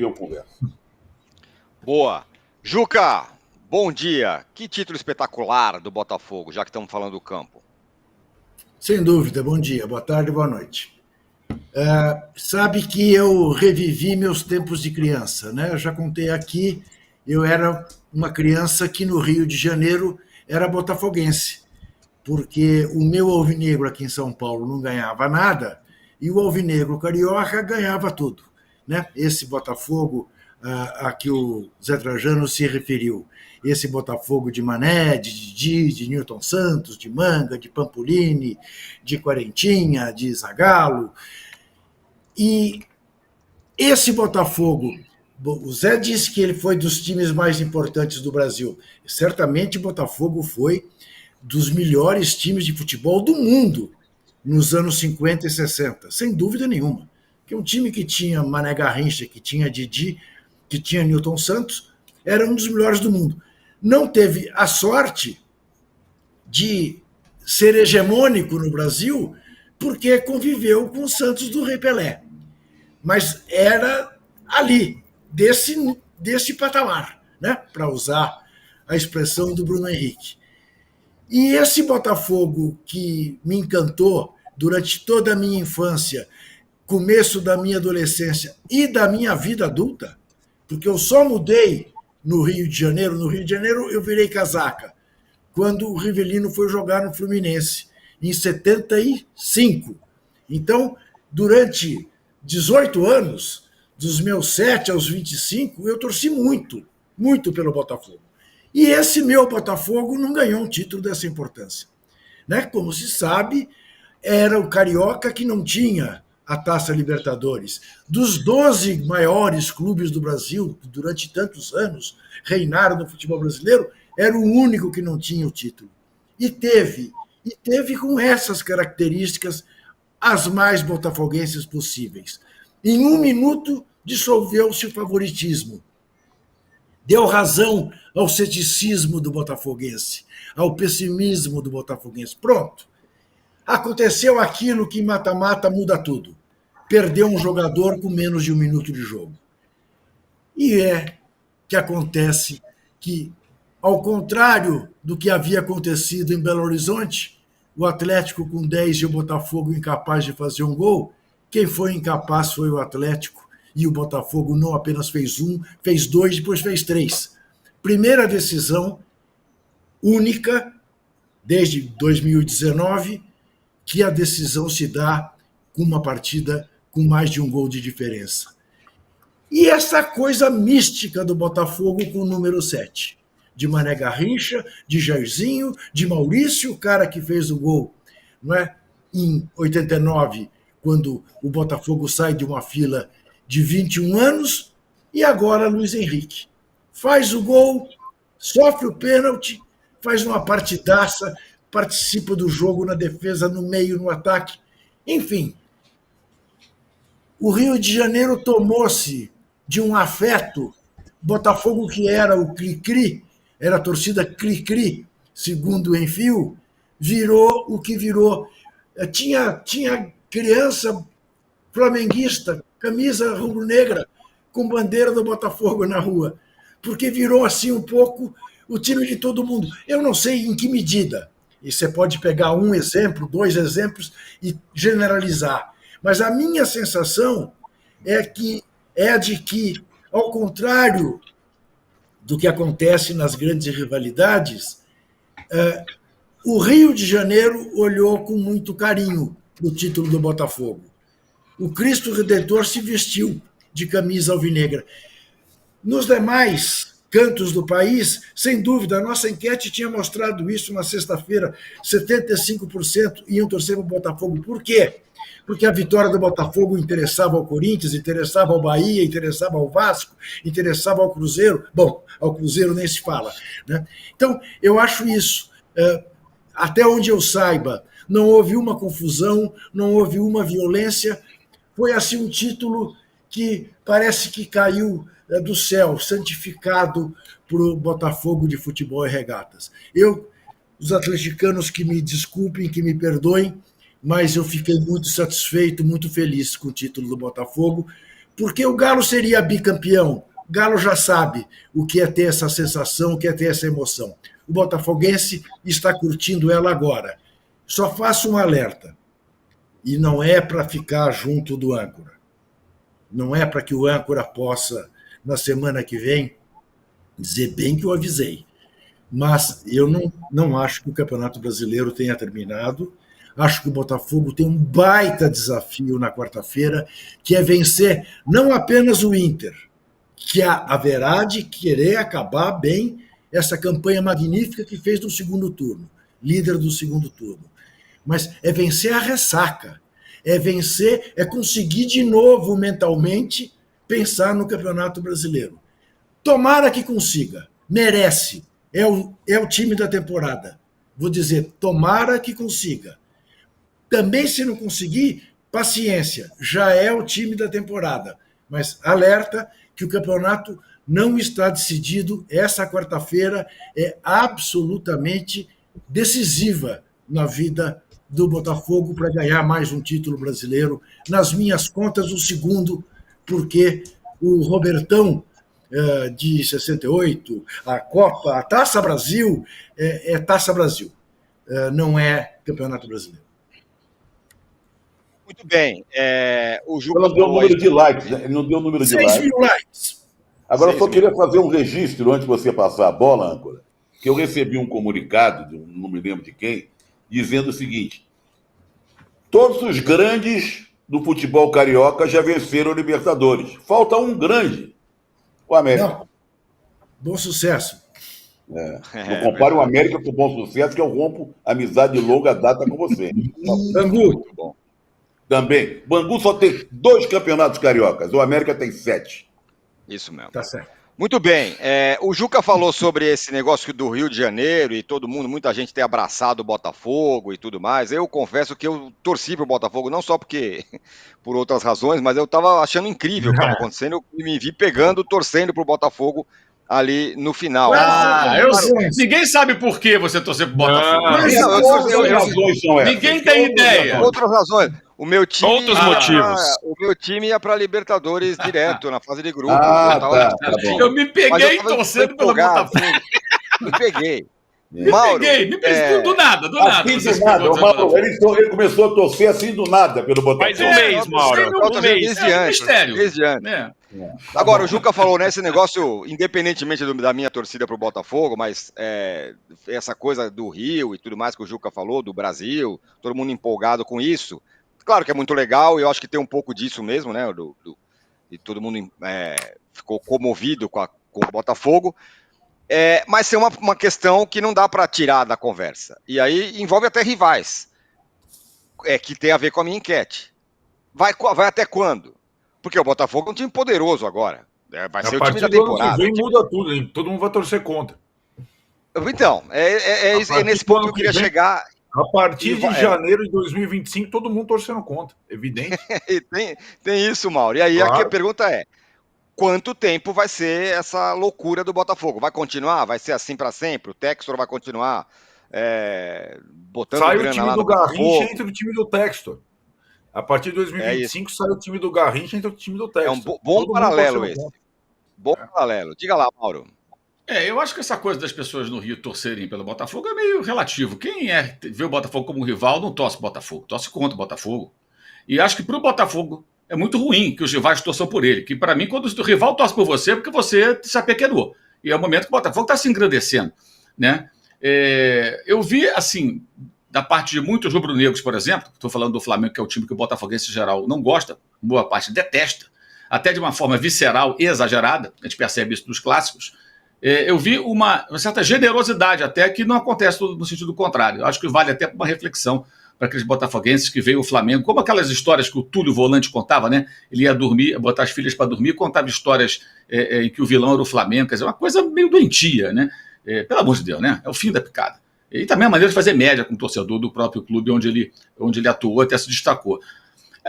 eu converso. Boa. Juca, bom dia. Que título espetacular do Botafogo, já que estamos falando do campo. Sem dúvida, bom dia, boa tarde, boa noite. Sabe que eu revivi meus tempos de criança, né? Eu já contei aqui, eu era uma criança que no Rio de Janeiro era botafoguense, porque o meu alvinegro aqui em São Paulo não ganhava nada e o alvinegro carioca ganhava tudo, né? Esse Botafogo a que o Zé Trajano se referiu, esse Botafogo de Mané, de Didi, de Newton Santos, de Manga, de Pampolini, de Quarentinha, de Zagallo. E esse Botafogo, o Zé disse que ele foi dos times mais importantes do Brasil. Certamente o Botafogo foi dos melhores times de futebol do mundo nos anos 50 e 60, sem dúvida nenhuma. Que um time que tinha Mané Garrincha, que tinha Didi, que tinha Newton Santos, era um dos melhores do mundo. Não teve a sorte de ser hegemônico no Brasil porque conviveu com o Santos do Rei Pelé. Mas era ali, desse patamar, né? Para usar a expressão do Bruno Henrique. E esse Botafogo que me encantou durante toda a minha infância, começo da minha adolescência e da minha vida adulta, porque eu só mudei no Rio de Janeiro. No Rio de Janeiro eu virei casaca quando o Rivelino foi jogar no Fluminense, em 75. Então, durante 18 anos, dos meus 7 aos 25, eu torci muito, muito pelo Botafogo. E esse meu Botafogo não ganhou um título dessa importância. Né? Como se sabe, era o Carioca que não tinha a Taça Libertadores. Dos 12 maiores clubes do Brasil, que durante tantos anos reinaram no futebol brasileiro, era o único que não tinha o título. E teve com essas características as mais botafoguenses possíveis. Em 1 minuto, dissolveu-se o favoritismo. Deu razão ao ceticismo do botafoguense, ao pessimismo do botafoguense. Pronto. Aconteceu aquilo que em mata-mata muda tudo. Perdeu um jogador com menos de 1 minuto de jogo. E é que acontece que, ao contrário do que havia acontecido em Belo Horizonte, o Atlético com 10 e o Botafogo incapaz de fazer um gol, quem foi incapaz foi o Atlético, e o Botafogo não apenas fez 1, fez 2, depois fez 3. Primeira decisão única, desde 2019, que a decisão se dá com uma partida com mais de 1 gol de diferença. E essa coisa mística do Botafogo com o número 7. De Mané Garrincha, de Jairzinho, de Maurício, o cara que fez o gol, não é? Em 89, quando o Botafogo sai de uma fila de 21 anos, e agora Luiz Henrique. Faz o gol, sofre o pênalti, faz uma partidaça, participa do jogo na defesa, no meio, no ataque. Enfim, o Rio de Janeiro tomou-se de um afeto. Botafogo, que era o cri-cri, era a torcida cri-cri, segundo o Enfio, virou o que virou. Tinha criança flamenguista, camisa rubro-negra, com bandeira do Botafogo na rua, porque virou assim um pouco o time de todo mundo. Eu não sei em que medida, e você pode pegar um exemplo, 2 exemplos e generalizar, mas a minha sensação é a de que, ao contrário do que acontece nas grandes rivalidades, o Rio de Janeiro olhou com muito carinho o título do Botafogo. O Cristo Redentor se vestiu de camisa alvinegra. Nos demais cantos do país, sem dúvida, a nossa enquete tinha mostrado isso na sexta-feira, 75% iam torcer para o Botafogo. Por quê? Porque a vitória do Botafogo interessava ao Corinthians, interessava ao Bahia, interessava ao Vasco, interessava ao Cruzeiro. Bom, ao Cruzeiro nem se fala. Né? Então, eu acho isso. Até onde eu saiba, não houve uma confusão, não houve uma violência. Foi assim um título que parece que caiu do céu, santificado por Botafogo de Futebol e Regatas. Os atleticanos que me desculpem, que me perdoem, mas eu fiquei muito satisfeito, muito feliz com o título do Botafogo, Porque o Galo seria bicampeão. O Galo já sabe o que é ter essa sensação, o que é ter essa emoção. O botafoguense está curtindo ela agora. Só faço um alerta. E não é para ficar junto do âncora. Não é para que o âncora possa, na semana que vem, dizer bem que eu avisei. Mas eu não acho que o Campeonato Brasileiro tenha terminado. Acho que o Botafogo tem um baita desafio na quarta-feira, que é vencer não apenas o Inter, que haverá de querer acabar bem essa campanha magnífica que fez no segundo turno, líder do segundo turno. Mas é vencer a ressaca, é conseguir de novo mentalmente pensar no Campeonato Brasileiro. Tomara que consiga, merece, é o time da temporada. Vou dizer, tomara que consiga. Também, se não conseguir, paciência, já é o time da temporada. Mas alerta que o campeonato não está decidido. Essa quarta-feira é absolutamente decisiva na vida do Botafogo para ganhar mais um título brasileiro. Nas minhas contas, o segundo, porque o Robertão de 68, a Copa, a Taça Brasil, é Taça Brasil, não é Campeonato Brasileiro. Muito bem. O Juca não deu o número de likes, né? Ele não deu o número de likes. 6 mil likes. Agora, eu só queria fazer um registro antes de você passar a bola, âncora, que eu recebi um comunicado, não me lembro de quem, dizendo o seguinte: todos os grandes do futebol carioca já venceram o Libertadores. Falta um grande, o América. Não. Bom sucesso. Não compare o América com o Bom Sucesso, que eu rompo amizade de longa data com você. Bangu. Muito bom. Também. Bangu só tem 2 campeonatos cariocas, o América tem 7. Isso mesmo. Tá certo. Muito bem. O Juca falou sobre esse negócio do Rio de Janeiro e todo mundo, muita gente ter abraçado o Botafogo e tudo mais. Eu confesso que eu torci pro Botafogo, não só porque por outras razões, mas eu tava achando incrível o que estava acontecendo. Eu me vi pegando, torcendo pro Botafogo ali no final. Ninguém sabe por que você torceu pro Botafogo. Ninguém tem ideia. Outras razões. O meu time, Outros motivos. O meu time ia para Libertadores direto, na fase de grupo. Eu me peguei torcendo pelo Botafogo. Me peguei. Me peguei, do nada. Assim do nada. Mauro, ele começou a torcer assim do nada pelo Botafogo. Faz um mês, Mauro. Um mês. Desde antes. Agora, o Juca falou, né, esse negócio, independentemente da minha torcida pro Botafogo, mas essa coisa do Rio e tudo mais que o Juca falou, do Brasil, todo mundo empolgado com isso. Claro que é muito legal, e eu acho que tem um pouco disso mesmo, né? E todo mundo ficou comovido com o Botafogo. Mas é uma questão que não dá para tirar da conversa. E aí envolve até rivais, que tem a ver com a minha enquete. Vai até quando? Porque o Botafogo é um time poderoso agora. Vai ser o time da temporada. Vem, muda tudo, hein? Todo mundo vai torcer contra. Então, é nesse ponto que eu queria chegar. A partir de janeiro de 2025, todo mundo torcendo contra, evidente. Tem isso, Mauro. E aí a pergunta é: quanto tempo vai ser essa loucura do Botafogo? Vai continuar? Vai ser assim para sempre? O Textor vai continuar botando sai grana o time lá do no Garrincha, entra o time do Textor. A partir de 2025 sai o time do Garrincha, entra o time do Textor. É um bom paralelo esse. Bom paralelo. Diga lá, Mauro. Eu acho que essa coisa das pessoas no Rio torcerem pelo Botafogo é meio relativo. Quem vê o Botafogo como rival não torce o Botafogo, torce contra o Botafogo. E acho que para o Botafogo é muito ruim que os rivais torçam por ele. Que para mim, quando o rival torce por você, é porque você se apequenou. E é o momento que o Botafogo está se engrandecendo, né? Eu vi, assim, da parte de muitos rubro-negros, por exemplo, estou falando do Flamengo, que é o time que o botafoguense em geral não gosta, boa parte detesta, até de uma forma visceral e exagerada, a gente percebe isso nos clássicos. Eu vi uma certa generosidade até que não acontece no sentido contrário. Eu acho que vale até uma reflexão para aqueles botafoguenses que veem o Flamengo, como aquelas histórias que o Túlio Volante contava, né? Ele ia dormir, botar as filhas para dormir, contava histórias em que o vilão era o Flamengo, quer dizer, uma coisa meio doentia, né? Pelo amor de Deus, né? É o fim da picada. E também a maneira de fazer média com o torcedor do próprio clube onde ele atuou, até se destacou.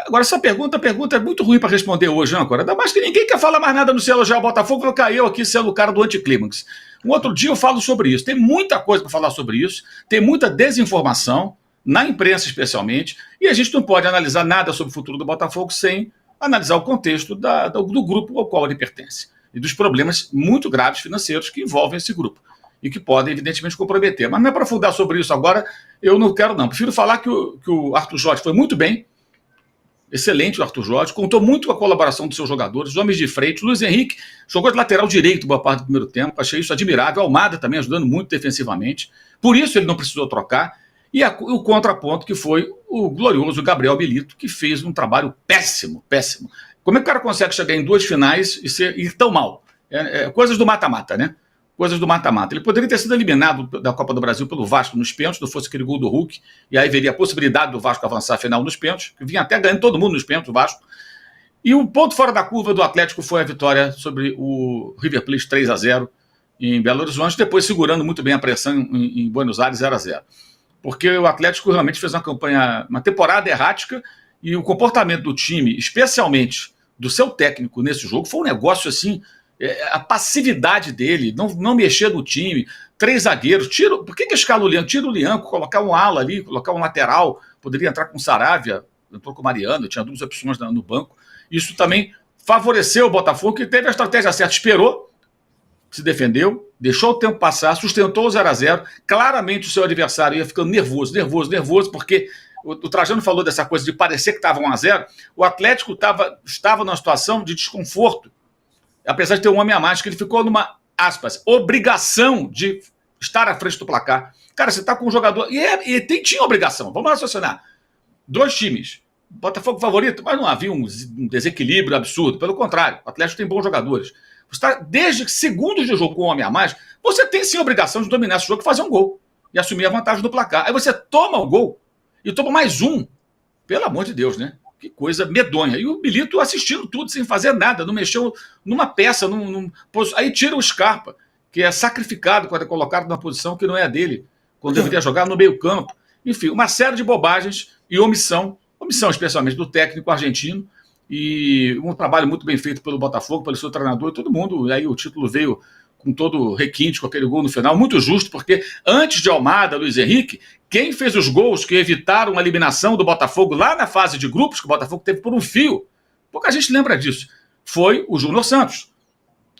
Agora, essa pergunta é muito ruim para responder hoje, âncora. Ainda mais que ninguém quer falar mais nada no se elogiar o Botafogo, eu caí aqui sendo o cara do anticlímax. Um outro dia eu falo sobre isso. Tem muita coisa para falar sobre isso, tem muita desinformação, na imprensa especialmente, e a gente não pode analisar nada sobre o futuro do Botafogo sem analisar o contexto do grupo ao qual ele pertence e dos problemas muito graves financeiros que envolvem esse grupo e que podem, evidentemente, comprometer. Mas não é aprofundar sobre isso agora, eu não quero, não. Prefiro falar que o Arthur Jorge foi muito bem, excelente o Arthur Jorge, contou muito com a colaboração dos seus jogadores, os homens de frente. Luiz Henrique jogou de lateral direito boa parte do primeiro tempo, achei isso admirável. Almada também ajudando muito defensivamente, por isso ele não precisou trocar. E o contraponto que foi o glorioso Gabriel Milito, que fez um trabalho péssimo, péssimo. Como é que o cara consegue chegar em 2 finais e ir tão mal? Coisas do mata-mata, né? Coisas do mata-mata. Ele poderia ter sido eliminado da Copa do Brasil pelo Vasco nos pênaltis, não fosse aquele gol do Hulk, e aí veria a possibilidade do Vasco avançar a final nos pênaltis, que vinha até ganhando todo mundo nos pênaltis, o Vasco. E o ponto fora da curva do Atlético foi a vitória sobre o River Plate 3-0 em Belo Horizonte, depois segurando muito bem a pressão em Buenos Aires 0-0. Porque o Atlético realmente fez uma temporada errática, e o comportamento do time, especialmente do seu técnico nesse jogo, foi um negócio assim, a passividade dele, não mexer no time, 3 zagueiros, por que escala o Lianco? Tira o Lianco, colocar um ala ali, colocar um lateral, poderia entrar com o Saravia, entrou com o Mariano, tinha 2 opções no banco. Isso também favoreceu o Botafogo, que teve a estratégia certa, esperou, se defendeu, deixou o tempo passar, sustentou o 0-0. Claramente o seu adversário ia ficando nervoso, porque o Trajano falou dessa coisa de parecer que estava 1-0. O Atlético estava numa situação de desconforto, apesar de ter um homem a mais, que ele ficou numa, aspas, obrigação de estar à frente do placar. Cara, você está com um jogador... E tinha obrigação, vamos raciocinar. 2 times, Botafogo favorito, mas não havia um desequilíbrio absurdo. Pelo contrário, o Atlético tem bons jogadores. Você tá, desde segundos de jogo com um homem a mais, você tem sim a obrigação de dominar esse jogo e fazer um gol. E assumir a vantagem do placar. Aí você toma o gol e toma mais um. Pelo amor de Deus, né? Que coisa medonha. E o Milito assistindo tudo sem fazer nada, não mexeu numa peça. Aí tira o Scarpa, que é sacrificado quando é colocado numa posição que não é a dele, quando deveria jogar no meio campo. Enfim, uma série de bobagens e omissão especialmente do técnico argentino, e um trabalho muito bem feito pelo Botafogo, pelo seu treinador e todo mundo. E aí o título veio com todo requinte, com aquele gol no final, muito justo, porque antes de Almada, Luiz Henrique, quem fez os gols que evitaram a eliminação do Botafogo lá na fase de grupos, que o Botafogo teve por um fio, pouca gente lembra disso, foi o Júnior Santos.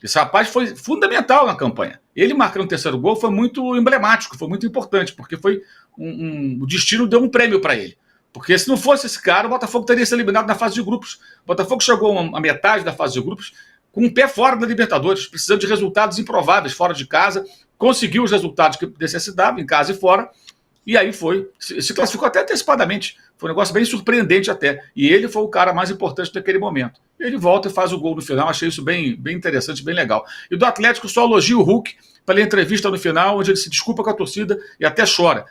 Esse rapaz foi fundamental na campanha. Ele marcando o 3º gol foi muito emblemático, foi muito importante, porque foi o destino deu um prêmio para ele. Porque se não fosse esse cara, o Botafogo teria sido eliminado na fase de grupos. O Botafogo chegou a metade da fase de grupos com um pé fora da Libertadores, precisando de resultados improváveis fora de casa, conseguiu os resultados que necessitava, em casa e fora, e aí se classificou até antecipadamente. Foi um negócio bem surpreendente até. E ele foi o cara mais importante naquele momento. Ele volta e faz o gol no final, achei isso bem, bem interessante, bem legal. E do Atlético só elogio o Hulk pela entrevista no final, onde ele se desculpa com a torcida e até chora.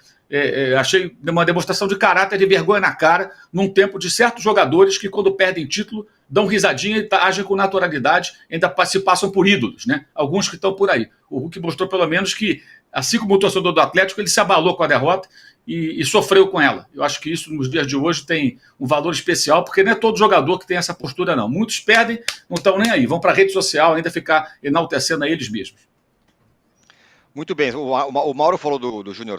Achei uma demonstração de caráter, de vergonha na cara, num tempo de certos jogadores que, quando perdem título, dão risadinha e agem com naturalidade, ainda se passam por ídolos, né? Alguns que estão por aí. O Hulk mostrou, pelo menos, que, assim como o torcedor do Atlético, ele se abalou com a derrota e sofreu com ela. Eu acho que isso, nos dias de hoje, tem um valor especial, porque não é todo jogador que tem essa postura, não. Muitos perdem, não estão nem aí, vão para a rede social ainda ficar enaltecendo a eles mesmos. Muito bem. O Mauro falou do Júnior